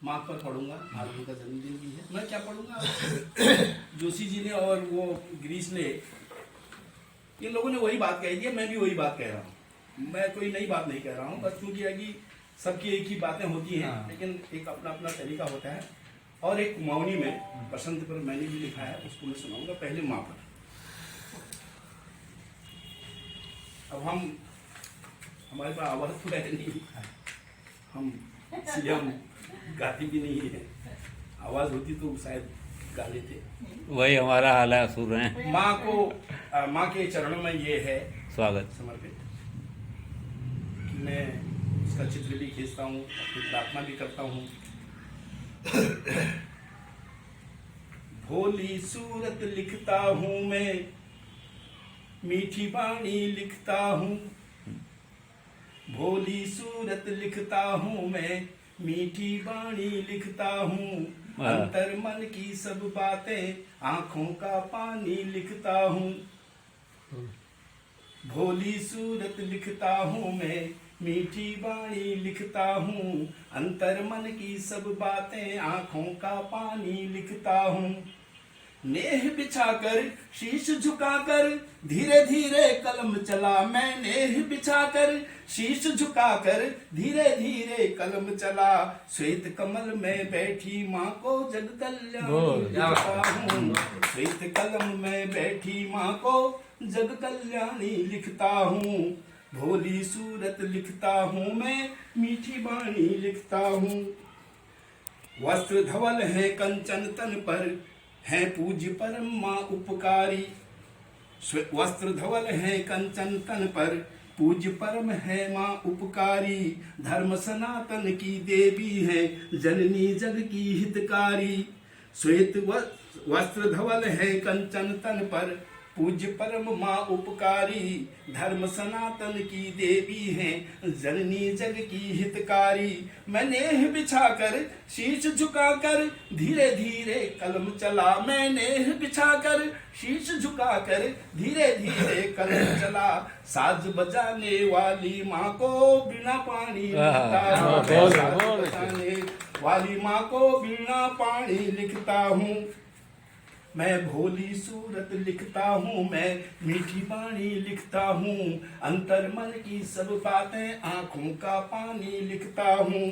माँ पर पढ़ूंगा, आज उनका जन्मदिन भी है। मैं क्या पढ़ूंगा? जोशी जी ने और वो गिरीश ने, इन लोगों ने वही बात कही थी, मैं भी वही बात कह रहा हूँ। मैं कोई नई बात नहीं कह रहा हूँ, बस क्योंकि है कि सबकी एक ही बातें होती हैं, लेकिन एक अपना अपना तरीका होता है। और एक कुमाऊनी में बसंत पर मैंने भी लिखा है, उसको मैं सुनाऊंगा। पहले माँ पर। अब हमारे पास आवाज तो है नहीं, हम सीएम गाती भी नहीं है, आवाज होती तो शायद गा लेते। वही हमारा हाल है, असुर हैं। माँ को, माँ के चरणों में ये है स्वागत समर्पित कि मैं उसका चित्र भी खींचता हूँ, अपनी प्रार्थना भी करता हूँ। भोली सूरत लिखता हूँ मैं, मीठी बाणी लिखता हूँ। भोली सूरत लिखता हूँ मैं, मीठी बाणी लिखता हूँ। अंतर मन की सब बातें, आंखों का पानी लिखता हूँ। भोली सूरत लिखता हूँ मैं, मीठी बाणी लिखता हूँ। अंतर मन की सब बातें, आंखों का पानी लिखता हूँ। नेह बिछाकर शीश झुकाकर धीरे धीरे कलम चला मैं। नेह बिछाकर शीश झुकाकर धीरे धीरे कलम चला। श्वेत कमल में बैठी माँ को जग कल्याणी लिखता हूँ। श्वेत कलम में बैठी माँ को जग कल्याणी लिखता हूँ। भोली सूरत लिखता हूँ मैं, मीठी बाणी लिखता हूँ। वस्त्र धवल है कंचन तन पर, है पूज्य परम माँ उपकारी। वस्त्र धवल है कंचन तन पर, पूज्य परम है माँ उपकारी। धर्म सनातन की देवी है, जननी जग की हितकारी। श्वेत वस्त्र धवल है कंचन तन पर, पूज्य परम माँ उपकारी। धर्म सनातन की देवी है, जननी जग की हितकारी। मैं नेह बिछाकर शीश झुकाकर धीरे धीरे कलम चला। मैं नेह बिछाकर शीश झुकाकर धीरे धीरे कलम चला। साज बजाने वाली माँ को बिना पानी लिखता हूँ। साज बजाने वाली माँ को बिना पानी लिखता हूँ। मैं भोली सूरत लिखता हूँ मैं, मीठी बाणी लिखता हूँ। अंतर मन की सब बातें, आंखों का पानी लिखता हूँ।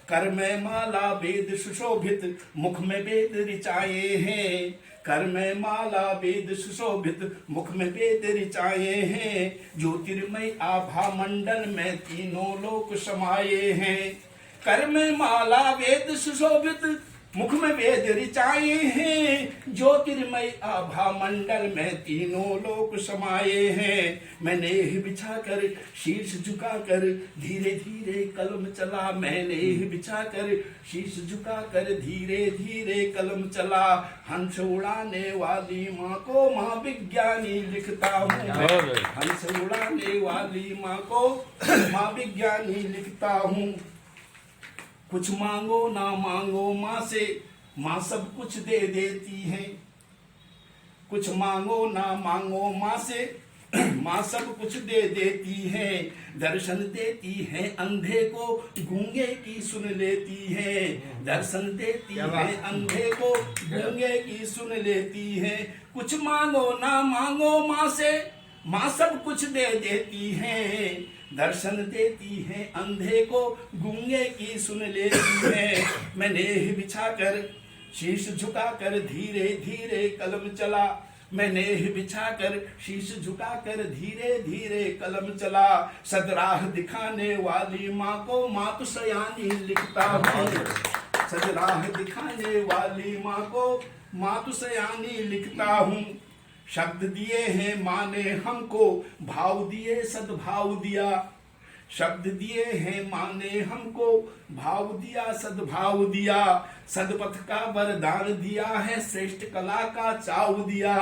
कर में माला वेद सुशोभित, मुख में वेद ऋचाए हैं। कर में माला वेद सुशोभित, मुख में वेद ऋचाए हैं। ज्योतिर्मय आभा मंडल में तीनों लोक समाये हैं। कर में माला वेद सुशोभित, मुख में वेद ऋचाए हैं। ज्योतिर्मय आभा मंडल में तीनों लोक समाये हैं। मैं नेह बिछाकर शीश झुकाकर धीरे धीरे कलम चला। मैं नेह बिछाकर शीश झुकाकर धीरे धीरे कलम चला। हंस उड़ाने वाली माँ को माँ विज्ञानी लिखता हूँ। हंस उड़ाने वाली माँ को माँ विज्ञानी लिखता हूँ। कुछ मांगो ना मांगो माँ से, माँ सब कुछ दे देती है। कुछ मांगो ना मांगो माँ से, माँ सब कुछ दे देती है। दर्शन देती है अंधे को, गूंगे की सुन लेती है। दर्शन देती है अंधे को, गूंगे की सुन लेती है। कुछ मांगो ना मांगो माँ से, माँ सब कुछ दे देती है। दर्शन देती है अंधे को, गूंगे की सुन लेती है। मैं नेह बिछाकर शीश झुकाकर धीरे धीरे कलम चला। मैं नेह बिछाकर शीश झुकाकर धीरे धीरे कलम चला। सदराह दिखाने वाली माँ को मातु सयानी लिखता हूँ। सदराह दिखाने वाली माँ को मातु सयानी लिखता हूँ। शब्द दिए हैं माँ ने हमको, भाव दिए सद्भाव दिया। शब्द दिए हैं माँ ने हमको, भाव दिया सद्भाव दिया। सदपथ का वरदान दिया है, श्रेष्ठ कला का चाव दिया।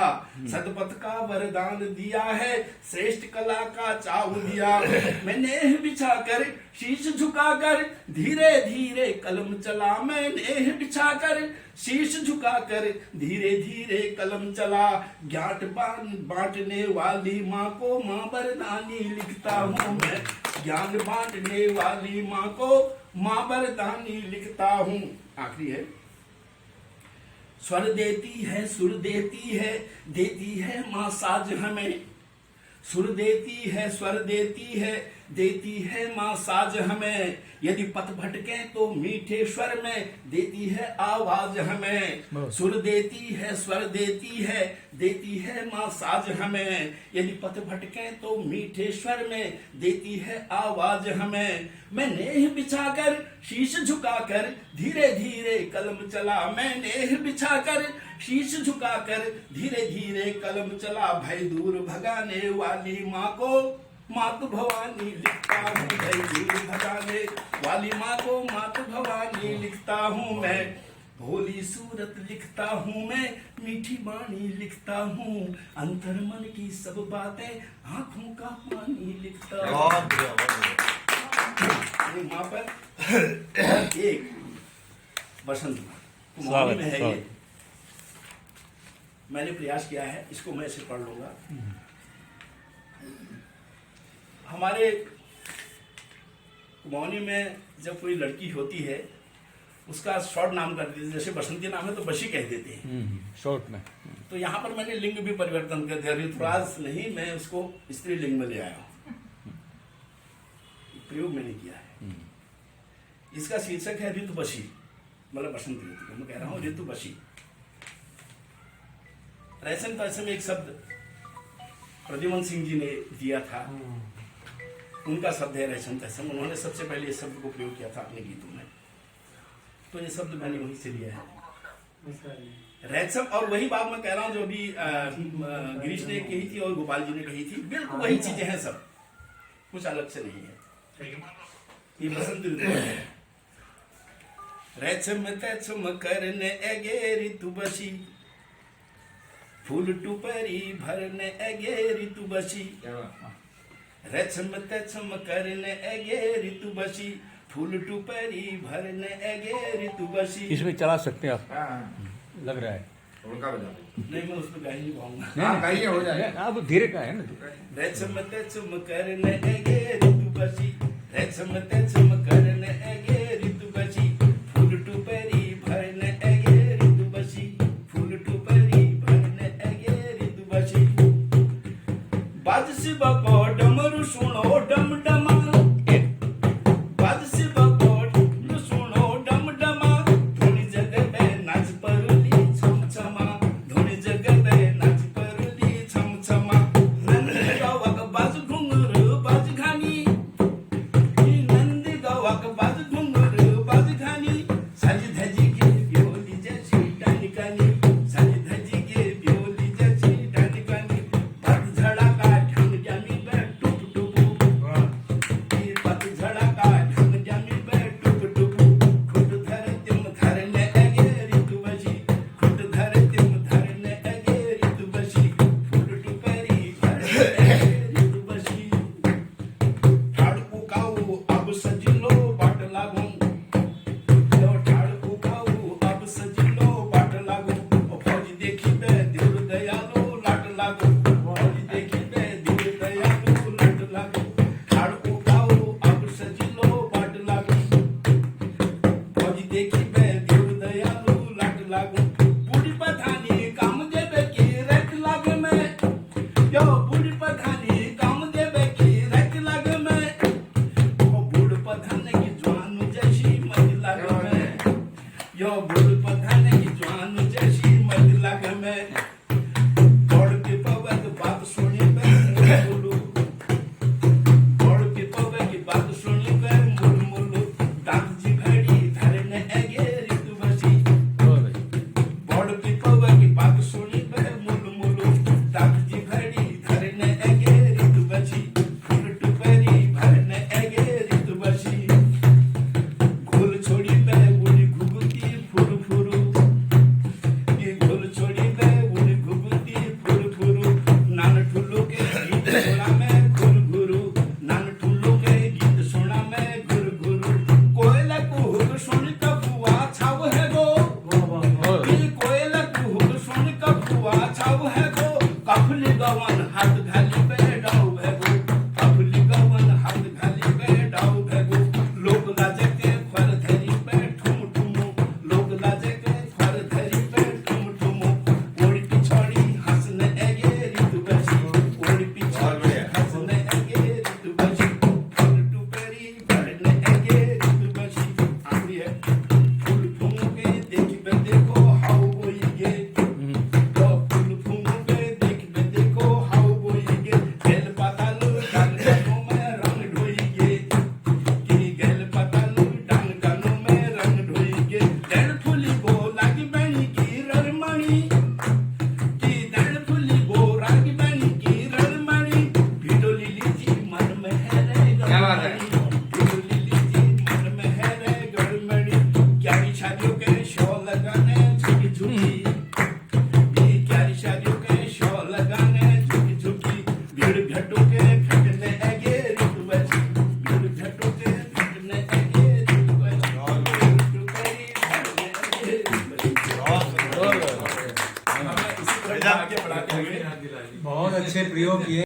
सदपथ का वरदान दिया है, श्रेष्ठ कला का चाव दिया। मैं नेह बिछाकर शीश झुकाकर धीरे धीरे कलम चला। मैं नेह बिछाकर शीश झुकाकर धीरे धीरे कलम चला। ज्ञात बांटने वाली माँ को माँ वरदानी लिखता हूँ मैं। ज्ञान बांटने वाली माँ को माँ वरदानी लिखता हूँ। आखिरी है, स्वर देती है, सुर देती है माँ साज हमें। सुर देती है, स्वर देती है माँ साज हमें। यदि पथ भटके तो मीठे स्वर में देती है आवाज हमें। सुर देती है, स्वर देती है माँ साज हमें। यदि पथ भटके तो मीठे स्वर में देती है आवाज हमें। मैं नेह बिछाकर शीश झुकाकर धीरे धीरे कलम चला। मैं नेह बिछाकर शीश झुकाकर धीरे धीरे कलम चला। भय दूर भगाने वाली माँ को मातु भवानी लिखता हूँ। भय दूर भगाने वाली माँ को मातु भवानी लिखता हूँ मैं। भोली सूरत लिखता हूँ मैं, मीठी वाणी लिखता हूँ। अंतर मन की सब बातें आंखों का पानी लिखता हूँ। माँ पर एक बसंत कुमारी में है ये। मैंने प्रयास किया है, इसको मैं ऐसे पढ़ लूंगा। हमारे कुमाऊनी में जब कोई लड़की होती है उसका शॉर्ट नाम कर देते, जैसे बसंती नाम है तो बशी कह देते हैं शॉर्ट में। तो यहाँ पर मैंने लिंग भी परिवर्तन कर दिया। ऋतुराज नहीं, मैं उसको स्त्रीलिंग में ले आया हूँ। प्रयोग मैंने किया है। इसका शीर्षक है ऋतुबशी, मतलब बसंत ऋतु को मैं कह रहा हूँ ऋतुबशी। रैसन तैसन में एक शब्द प्रद्युमन सिंह जी ने दिया था, उनका शब्द है रैसन तैसन। उन्होंने सबसे पहले इस शब्द को प्रयोग किया था अपने गीतों में, तो ये शब्द मैंने वहीं से लिया है रैसम। और वही बात मैं कह रहा हूँ जो अभी गिरीश ने कही थी और गोपाल जी ने कही थी, बिल्कुल वही चीजें हैं, सब कुछ अलग से नहीं है। ये बसंत ऋतु है। रैसम तैसम करने एगे ऋतुबशी, फूल टुपरी भरने एगे ऋतुबशी। रैसम तैसम करने एगे ऋतुबशी, फूल टुपरी भरने एगे ऋतुबशी। इसमें चला सकते हैं आप, लग रहा है। उनका बजा दो। नहीं, मैं उसमें गा ही नहीं पाऊंगा। हाँ, गाइए, हो जाए। आप धीरे का है ना। रैसम तैसम करने एगे ऋतुबशी, रैसम तैसम करने एगे ऋतुबशी, फूल टुपरी भरने एगे ऋतुबशी, फूल टुपरी भरने एगे ऋतुबशी। बाज शिव को डमरू सुनो डम डमा, बाज शिव को डमरू सुनो डम डमा। धुनी जगह में नाच परुली छम छमा, धुनी जगह में नाच परुली छम छमा। नंदी गवक बाज घुंघरू बाज घानी, नंदी गवक बाज घुंघरू बाज घानी। सज धजी के ब्योली जैसी डानिकानी, सज धजी के ब्योली जैसी डानिकानी। पत झड़का ढंग जामी बे टुप टुपू, पत झड़का ढंग जामी बे टुप टुपू। खुद धर तिम धरने एगे ऋतुबशी, खुद धर तिम धरने एगे ऋतुबशी, फूल टुपरी भरने एगे ऋतुबशी। ठाड़ उकाऊ अब सजिलो बाट लागू, लो ठाड़ उकाऊ अब सजिलो बाट लागू। ओ फौजी देखी बे दिल दयालु लाट लागू, फौजी देखी बे दिल दयालु लाट लागू। ठाड़ उकाऊ अब सजिलो बाट लागू, फौजी देखी बे दिल दयालु लाट लागू। बूढ़ी पठानी काम देवे की रट लाग में, यो बूढ़ी पठानी काम देवे की रट लाग में। ओ बूढ़ पठान की जवान जैसी मत लाग में, यो बूढ़ पठान की जवान जैसी मत लाग में। दौड़ के पवे की बात सुनी बे मुलु, दौड़ के पवे की बात सुनी बे मुलु मुलु। दांत जी घड़ी धरने एगे ऋतुबशी, बड़ की पवे की बात सुनी बे मुलु मुलु। दांत जी घड़ी धरने एगे ऋतुबशी, फूल टुपरी भरने एगे ऋतुबशी। घोल छोड़ी बे उड़ी घुघुती फुरु फुरु, आगे बढ़ाते हुए बहुत अच्छे प्रयोग किए